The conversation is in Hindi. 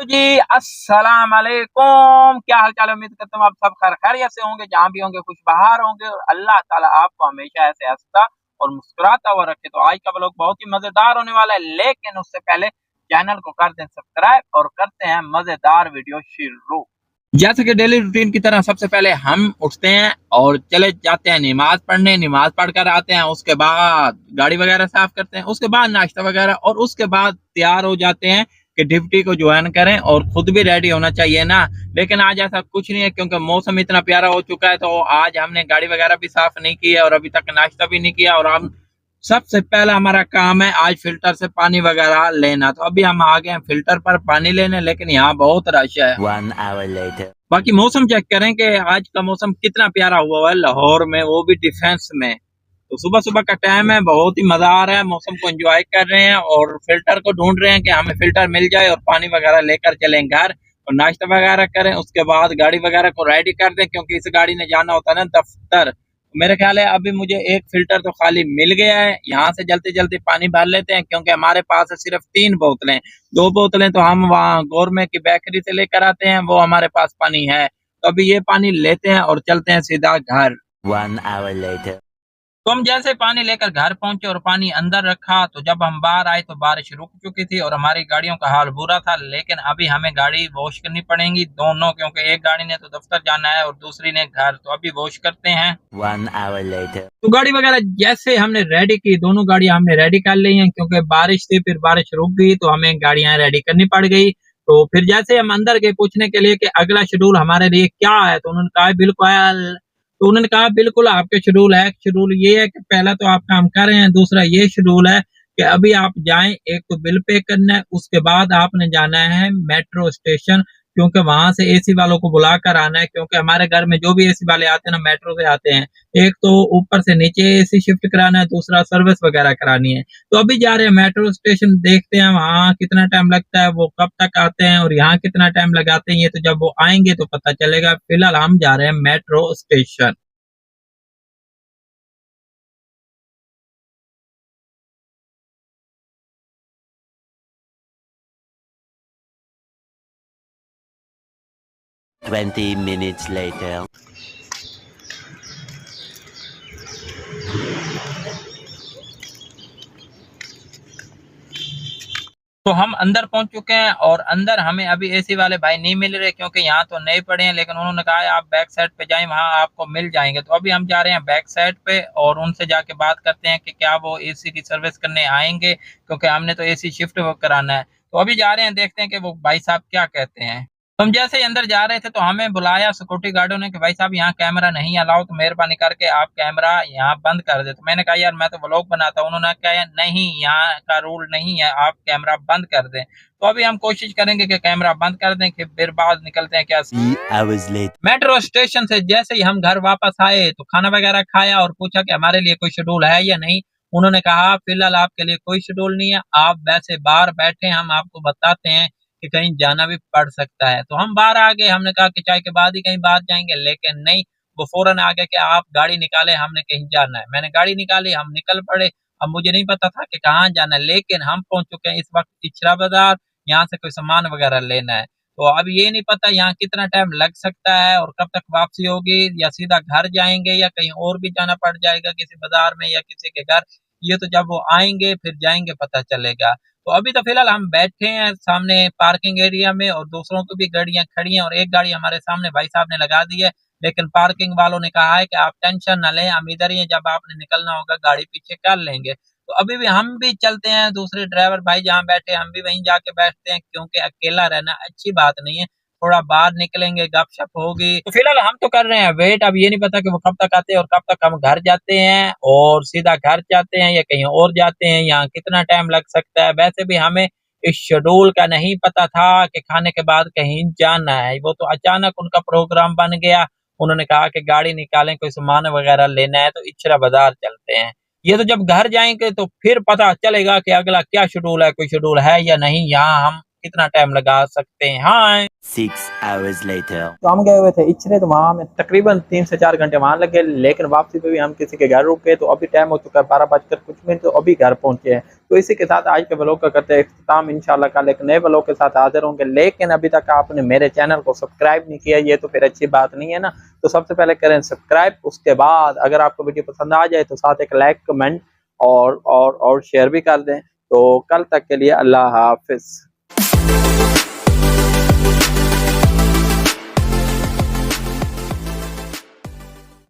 तो जी अस्सलाम वालेकुम, क्या हाल चाल है। उम्मीद करता हूँ आप सब खैर खैरियत से होंगे, जहाँ भी होंगे खुशबहार होंगे और अल्लाह ताला आपको हमेशा ऐसे हंसता और मुस्कुराता हुआ रखे। तो आज का व्लॉग बहुत ही मजेदार होने वाला है, लेकिन उससे पहले चैनल को कर दें सब्सक्राइब और करते हैं मजेदार वीडियो शुरू। जैसे कि डेली रूटीन की तरह सबसे पहले हम उठते हैं और चले जाते हैं नमाज पढ़ने। नमाज पढ़कर आते हैं, उसके बाद गाड़ी वगैरह साफ करते हैं, उसके बाद नाश्ता वगैरह, और उसके बाद तैयार हो जाते हैं कि ड्यूटी को ज्वाइन करें और खुद भी रेडी होना चाहिए ना। लेकिन आज ऐसा कुछ नहीं है क्योंकि मौसम इतना प्यारा हो चुका है, तो आज हमने गाड़ी वगैरह भी साफ नहीं की है और अभी तक नाश्ता भी नहीं किया। और हम सबसे पहला हमारा काम है आज फिल्टर से पानी वगैरह लेना। तो अभी हम आ गए हैं फिल्टर पर पानी लेने, लेकिन यहाँ बहुत रश है। 1 hour later. बाकी मौसम चेक करें कि आज का मौसम कितना प्यारा हुआ है लाहौर में, वो भी डिफेंस में। तो सुबह सुबह का टाइम है, बहुत ही मजा आ रहा है, मौसम को एंजॉय कर रहे हैं और फिल्टर को ढूंढ रहे हैं कि हमें फिल्टर मिल जाए और पानी वगैरह लेकर चलें घर और नाश्ता वगैरह करें। उसके बाद गाड़ी वगैरह को रेडी कर दें क्योंकि इस गाड़ी ने जाना होता है ना दफ्तर। मेरे ख्याल है अभी मुझे एक फिल्टर तो खाली मिल गया है, यहाँ से जल्दी जल्दी पानी भर लेते हैं क्योंकि हमारे पास है सिर्फ 3 बोतलें। 2 बोतलें तो हम वहाँ गौरमे की बेकरी से लेकर आते हैं, वो हमारे पास पानी है। तो अभी ये पानी लेते हैं और चलते हैं सीधा घर। 1 hour later. तो हम जैसे पानी लेकर घर पहुंचे और पानी अंदर रखा, तो जब हम बाहर आए तो बारिश रुक चुकी थी और हमारी गाड़ियों का हाल बुरा था। लेकिन अभी हमें गाड़ी वॉश करनी पड़ेगी दोनों, क्योंकि एक गाड़ी ने तो दफ्तर जाना है और दूसरी ने घर। तो अभी वॉश करते हैं। 1 hour later. तो गाड़ी वगैरह जैसे हमने रेडी की, दोनों गाड़ियां हमने रेडी कर ली हैं क्योंकि बारिश थी, फिर बारिश रुक गई तो हमें गाड़ियां रेडी करनी पड़ गई। तो फिर जैसे हम अंदर गए पूछने के लिए कि अगला शेड्यूल हमारे लिए क्या है, तो उन्होंने कहा बिल्कुल आपके शेड्यूल है। शेड्यूल ये है कि पहला तो आप काम कर रहे हैं, दूसरा ये शेड्यूल है कि अभी आप जाएं, एक तो बिल पे करना है, उसके बाद आपने जाना है मेट्रो स्टेशन क्योंकि वहां से एसी वालों को बुला कर आना है, क्योंकि हमारे घर में जो भी एसी वाले आते हैं ना मेट्रो से आते हैं। एक तो ऊपर से नीचे एसी शिफ्ट कराना है, दूसरा सर्विस वगैरह करानी है। तो अभी जा रहे हैं मेट्रो स्टेशन, देखते हैं वहां कितना टाइम लगता है, वो कब तक आते हैं और यहाँ कितना टाइम लगाते हैं, ये तो जब वो आएंगे तो पता चलेगा। फिलहाल हम जा रहे हैं मेट्रो स्टेशन। 20 minutes later. तो हम अंदर पहुंच चुके हैं और अंदर हमें अभी एसी वाले भाई नहीं मिल रहे क्योंकि यहाँ तो नए पड़े हैं, लेकिन उन्होंने कहा है आप बैक साइड पे जाएं, वहां आपको मिल जाएंगे। तो अभी हम जा रहे हैं बैक साइड पे और उनसे जाके बात करते हैं कि क्या वो एसी की सर्विस करने आएंगे, क्योंकि हमने तो एसी शिफ्ट कराना है। तो अभी जा रहे हैं, देखते हैं कि वो भाई साहब क्या कहते हैं। तो हम जैसे ही अंदर जा रहे थे तो हमें बुलाया सिक्योरिटी गार्डों ने कि भाई साहब यहाँ कैमरा नहीं अलाउ, तो मेहरबानी करके आप कैमरा यहाँ बंद कर दे। तो मैंने कहा यार मैं तो व्लॉग बनाता हूँ। उन्होंने कहा नहीं, यहाँ का रूल नहीं है, आप कैमरा बंद कर दें। तो अभी हम कोशिश करेंगे कि कैमरा बंद कर दें कि फिर बाद निकलते हैं क्या। 3 hours later. मेट्रो स्टेशन से जैसे ही हम घर वापस आए तो खाना वगैरह खाया और पूछा कि हमारे लिए कोई शेड्यूल है या नहीं। उन्होंने कहा फिलहाल आपके लिए कोई शेड्यूल नहीं है, आप वैसे बाहर बैठे, हम आपको बताते हैं कि कहीं जाना भी पड़ सकता है। तो हम बाहर आ गए, हमने कहा कि चाय के बाद ही कहीं बाहर जाएंगे, लेकिन नहीं, वो फौरन आ गए कि आप गाड़ी निकाले, हमने कहीं जाना है। मैंने गाड़ी निकाली, हम निकल पड़े। अब मुझे नहीं पता था कि कहाँ जाना है, लेकिन हम पहुंच चुके हैं इस वक्त इचरा बाजार, यहाँ से कोई सामान वगैरह लेना है। तो अब ये नहीं पता यहाँ कितना टाइम लग सकता है और कब तक वापसी होगी, या सीधा घर जाएंगे या कहीं और भी जाना पड़ जाएगा किसी बाजार में या किसी के घर। ये तो जब वो आएंगे फिर जाएंगे पता चलेगा। तो अभी तो फिलहाल हम बैठे हैं सामने पार्किंग एरिया में और दूसरों की भी गाड़ियां खड़ी हैं और एक गाड़ी हमारे सामने भाई साहब ने लगा दी है, लेकिन पार्किंग वालों ने कहा है कि आप टेंशन न लें, हम इधर ही हैं, जब आपने निकलना होगा गाड़ी पीछे कर लेंगे। तो अभी भी हम भी चलते हैं, दूसरे ड्राइवर भाई जहाँ बैठे हम भी वहीं जाके बैठते हैं, क्योंकि अकेला रहना अच्छी बात नहीं है। थोड़ा बाहर निकलेंगे, गपशप होगी। तो फिलहाल हम तो कर रहे हैं वेट, अब ये नहीं पता कि वो कब तक आते हैं और कब तक हम घर जाते हैं और सीधा घर जाते हैं या कहीं और जाते हैं, यहाँ कितना टाइम लग सकता है। वैसे भी हमें इस शेड्यूल का नहीं पता था कि खाने के बाद कहीं जाना है, वो तो अचानक उनका प्रोग्राम बन गया। उन्होंने कहा कि गाड़ी निकालें, कोई सामान वगैरह लेना है तो इचरा बाजार चलते हैं। ये तो जब घर जाएंगे तो फिर पता चलेगा कि अगला क्या शेड्यूल है, कोई शेड्यूल है या नहीं। यहाँ हम कितना टाइम लगा सकते हैं। हाँ 6 hours later. तो हम गए हुए थे इचरे, तो वहाँ हमें तकरीबन 3 से 4 घंटे वहाँ लगे, लेकिन वापसी पे भी हम किसी के घर रुके, तो अभी टाइम हो चुका है 12 बजकर कुछ मिनट, तो अभी घर पहुंचे हैं। तो इसी के साथ आज के व्लॉग का करते हैं इख्तिताम। इंशाल्लाह कल एक नए व्लॉग के साथ हाजिर होंगे, लेकिन अभी तक आपने मेरे चैनल को सब्सक्राइब नहीं किया, ये तो फिर अच्छी बात नहीं है ना। तो सबसे पहले करें सब्सक्राइब, उसके बाद अगर आपको वीडियो पसंद आ जाए तो साथ एक लाइक, कमेंट और शेयर भी कर दें। तो कल तक के लिए अल्लाह हाफिज।